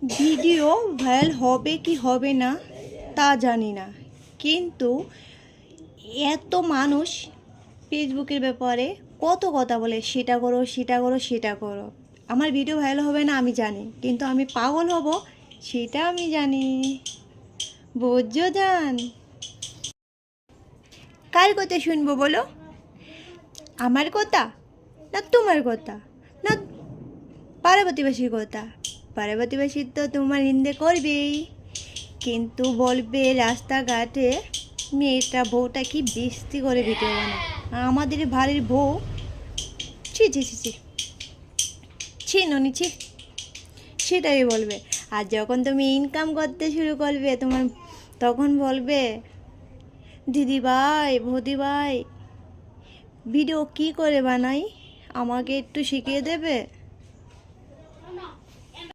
Video viral হবে কি হবে না তা জানি না, কিন্তু এত মানুষ ফেসবুকের ব্যাপারে কত কথা বলে, সেটা করো সেটা করো সেটা করো। আমার ভিডিও ভাইরাল হবে না আমি জানি, কিন্তু আমি পাগল হব সেটা আমি জানি। বুঝছো জান? কার কথা শুনবো বলো? আমার কথা না তোমার কথা না পাড়া প্রতিবেশীর কথা? পাড়া প্রতিবেশী তো তোমার নিন্দে করবেই, কিন্তু বলবে রাস্তাঘাটে মেয়েটা বউটা কি বেস্তি করে ভিডিও বানায়, আমাদের বাড়ির বউ ছি ছি ছি ছি ছি ননি ছি, সেটাই বলবে। আর যখন তুমি ইনকাম করতে শুরু করবে তোমার, তখন বলবে দিদি ভাই বৌদি ভাই ভিডিও কী করে বানাই, আমাকে একটু শিখিয়ে দেবে?